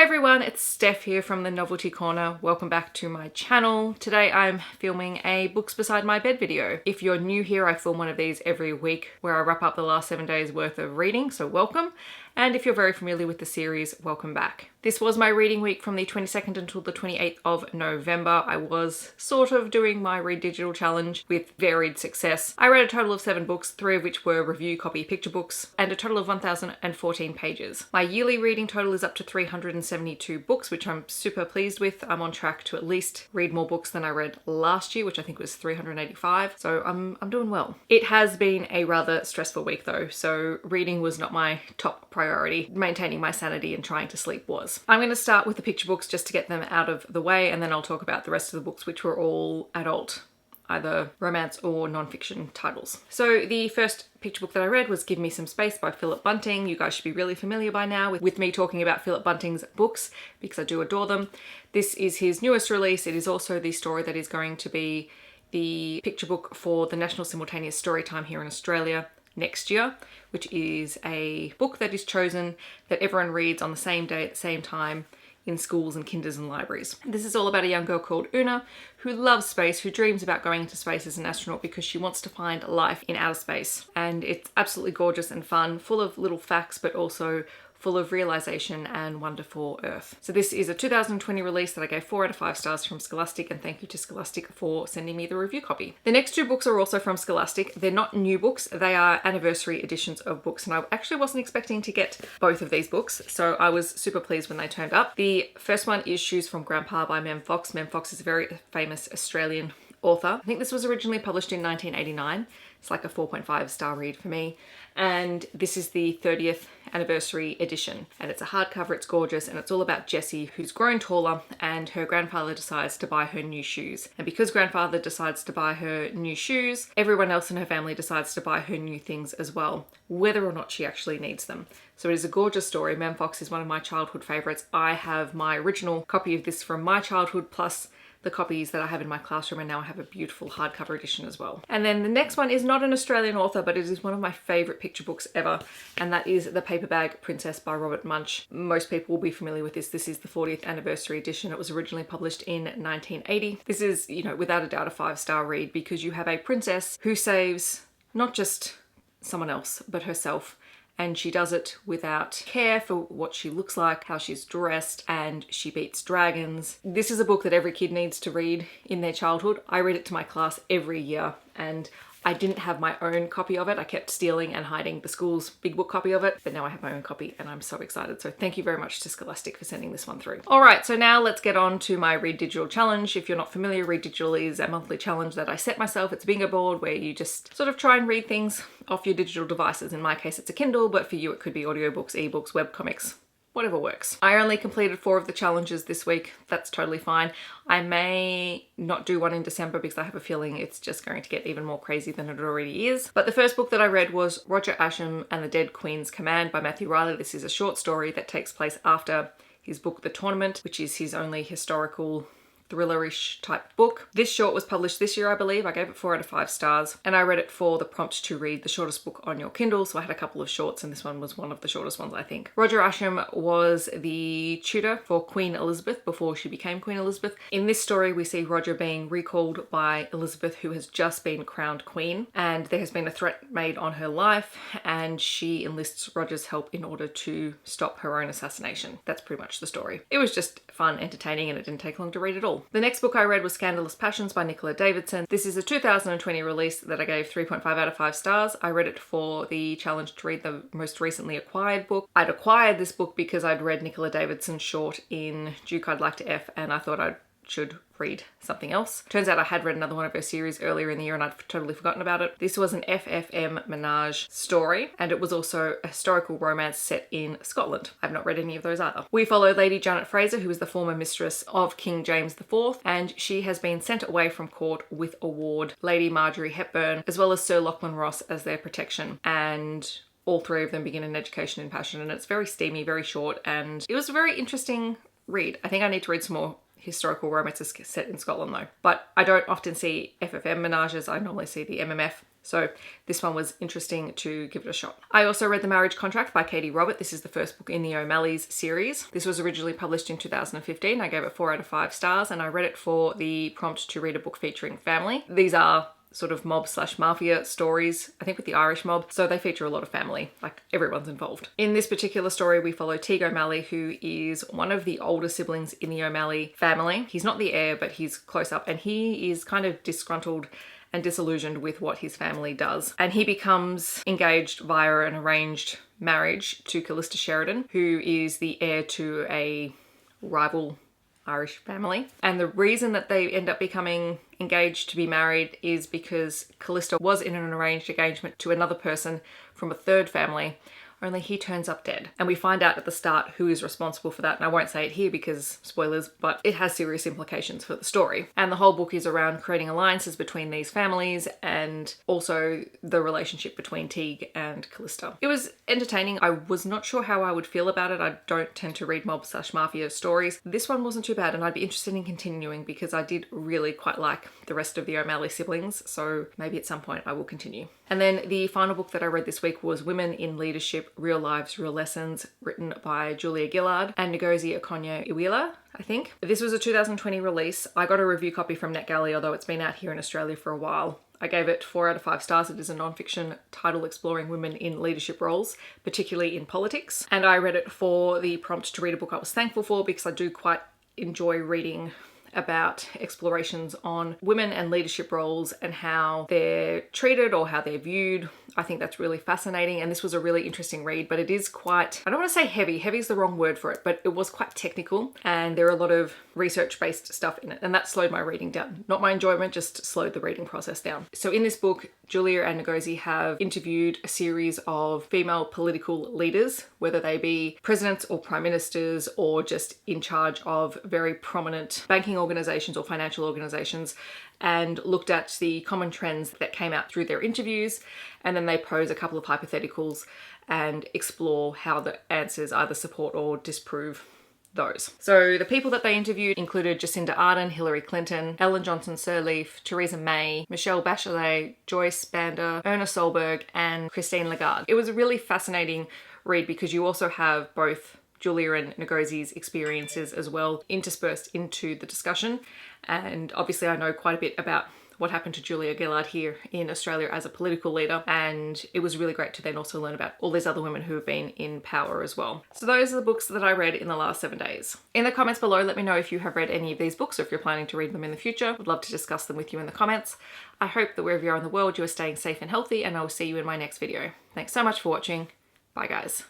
everyone, it's Steph here from the Novelty Corner. Welcome back to my channel. Today I'm filming a Books Beside My Bed video. If you're new here, I film one of these every week where I wrap up the last 7 days worth of reading, so welcome. And if you're very familiar with the series, welcome back. This was my reading week from the 22nd until the 28th of November. I was sort of doing my Read Digital challenge with varied success. I read a total of 7 books, 3 of which were review copy picture books, and a total of 1,014 pages. My yearly reading total is up to 372 books, which I'm super pleased with. I'm on track to at least read more books than I read last year, which I think was 385, so I'm doing well. It has been a rather stressful week though, so reading was not my top priority. Maintaining my sanity and trying to sleep was. I'm going to start with the picture books just to get them out of the way, and then I'll talk about the rest of the books, which were all adult, either romance or non-fiction titles. So the first picture book that I read was Give Me Some Space by Philip Bunting. You guys should be really familiar by now with me talking about Philip Bunting's books because I do adore them. This is his newest release. It is also the story that is going to be the picture book for the National Simultaneous Storytime here in Australia next year, which is a book that is chosen that everyone reads on the same day at the same time in schools and kinders and libraries. This is all about a young girl called Una who loves space, who dreams about going into space as an astronaut because she wants to find life in outer space. And it's absolutely gorgeous and fun, full of little facts, but also full of realization and wonder for Earth. So this is a 2020 release that I gave 4 out of 5 stars from Scholastic, and thank you to Scholastic for sending me the review copy. The next 2 books are also from Scholastic. They're not new books, they are anniversary editions of books, and I actually wasn't expecting to get both of these books, so I was super pleased when they turned up. The first one is Shoes from Grandpa by Mem Fox. Mem Fox is a very famous Australian author. I think this was originally published in 1989. It's like a 4.5 star read for me. And this is the 30th anniversary edition. And it's a hardcover, it's gorgeous, and it's all about Jessie, who's grown taller, and her grandfather decides to buy her new shoes. And because grandfather decides to buy her new shoes, everyone else in her family decides to buy her new things as well, whether or not she actually needs them. So it is a gorgeous story. Mem Fox is one of my childhood favorites. I have my original copy of this from my childhood, plus the copies that I have in my classroom, and now I have a beautiful hardcover edition as well. And then the next one is not an Australian author, but it is one of my favorite picture books ever, and that is The Paper Bag Princess by Robert Munsch. Most people will be familiar with this. This is the 40th anniversary edition. It was originally published in 1980. This is, you know, without a doubt a 5-star read because you have a princess who saves not just someone else, but herself. And she does it without care for what she looks like, how she's dressed, and she beats dragons. This is a book that every kid needs to read in their childhood. I read it to my class every year, and I didn't have my own copy of it. I kept stealing and hiding the school's big book copy of it, but now I have my own copy and I'm so excited. So thank you very much to Scholastic for sending this one through. All right, so now let's get on to my Read Digital challenge. If you're not familiar, Read Digital is a monthly challenge that I set myself. It's a bingo board where you just sort of try and read things off your digital devices. In my case, it's a Kindle, but for you, it could be audiobooks, ebooks, webcomics, whatever works. I only completed 4 of the challenges this week. That's totally fine. I may not do one in December because I have a feeling it's just going to get even more crazy than it already is. But the first book that I read was Roger Ascham and the Dead Queen's Command by Matthew Reilly. This is a short story that takes place after his book The Tournament, which is his only historical thrillerish type book. This short was published this year, I believe. I gave it 4 out of 5 stars, and I read it for the prompt to read the shortest book on your Kindle, so I had a couple of shorts, and this one was one of the shortest ones, I think. Roger Ascham was the tutor for Queen Elizabeth before she became Queen Elizabeth. In this story, we see Roger being recalled by Elizabeth, who has just been crowned queen, and there has been a threat made on her life, and she enlists Roger's help in order to stop her own assassination. That's pretty much the story. It was just fun, entertaining, and it didn't take long to read at all. The next book I read was Scandalous Passions by Nicola Davidson. This is a 2020 release that I gave 3.5 out of 5 stars. I read it for the challenge to read the most recently acquired book. I'd acquired this book because I'd read Nicola Davidson's short in Duke I'd Like to F, and I thought I should read something else. Turns out I had read another one of her series earlier in the year and I'd totally forgotten about it. This was an FFM menage story, and it was also a historical romance set in Scotland. I've not read any of those either. We follow Lady Janet Fraser, who is the former mistress of King James IV, and she has been sent away from court with a ward, Lady Marjorie Hepburn, as well as Sir Lachlan Ross as their protection. And all 3 of them begin an education in passion, and it's very steamy, very short, and it was a very interesting read. I think I need to read some more historical romances set in Scotland though. But I don't often see FFM menages. I normally see the MMF So this one was interesting to give it a shot. I also read The Marriage Contract by Katee. This is the first book in the O'Malley's series. This was originally published in 2015. I gave it 4 out of 5 stars, and I read it for the prompt to read a book featuring family. These are sort of mob/mafia stories, I think with the Irish mob, so they feature a lot of family, like everyone's involved. In this particular story, we follow Teague O'Malley, who is one of the older siblings in the O'Malley family. He's not the heir, but he's close up, and he is kind of disgruntled and disillusioned with what his family does. And he becomes engaged via an arranged marriage to Callista Sheridan, who is the heir to a rival Irish family. And the reason that they end up becoming engaged to be married is because Callista was in an arranged engagement to another person from a third family, only he turns up dead. And we find out at the start who is responsible for that. And I won't say it here because spoilers, but it has serious implications for the story. And the whole book is around creating alliances between these families and also the relationship between Teague and Callista. It was entertaining. I was not sure how I would feel about it. I don't tend to read mob/mafia stories. This one wasn't too bad, and I'd be interested in continuing because I did really quite like the rest of the O'Malley siblings. So maybe at some point I will continue. And then the final book that I read this week was Women in Leadership, Real Lives, Real Lessons, written by Julia Gillard and Ngozi Okonjo-Iweala, I think. This was a 2020 release. I got a review copy from NetGalley, although it's been out here in Australia for a while. I gave it 4 out of 5 stars. It is a non-fiction title exploring women in leadership roles, particularly in politics. And I read it for the prompt to read a book I was thankful for because I do quite enjoy reading about explorations on women and leadership roles and how they're treated or how they're viewed. I think that's really fascinating, and this was a really interesting read, but it is quite, I don't want to say heavy is the wrong word for it, but it was quite technical, and there are a lot of research-based stuff in it, and that slowed my reading down. Not my enjoyment, just slowed the reading process down. So in this book, Julia and Ngozi have interviewed a series of female political leaders, whether they be presidents or prime ministers or just in charge of very prominent banking organizations or financial organizations, and looked at the common trends that came out through their interviews, and then they pose a couple of hypotheticals and explore how the answers either support or disprove those. So the people that they interviewed included Jacinda Ardern, Hillary Clinton, Ellen Johnson Sirleaf, Theresa May, Michelle Bachelet, Joyce Banda, Erna Solberg, and Christine Lagarde. It was a really fascinating read because you also have both Julia and Ngozi's experiences as well interspersed into the discussion. And obviously I know quite a bit about what happened to Julia Gillard here in Australia as a political leader, and it was really great to then also learn about all these other women who have been in power as well. So those are the books that I read in the last 7 days. In the comments below, let me know if you have read any of these books or if you're planning to read them in the future. I'd love to discuss them with you in the comments. I hope that wherever you are in the world, you are staying safe and healthy, and I will see you in my next video. Thanks so much for watching. Bye guys.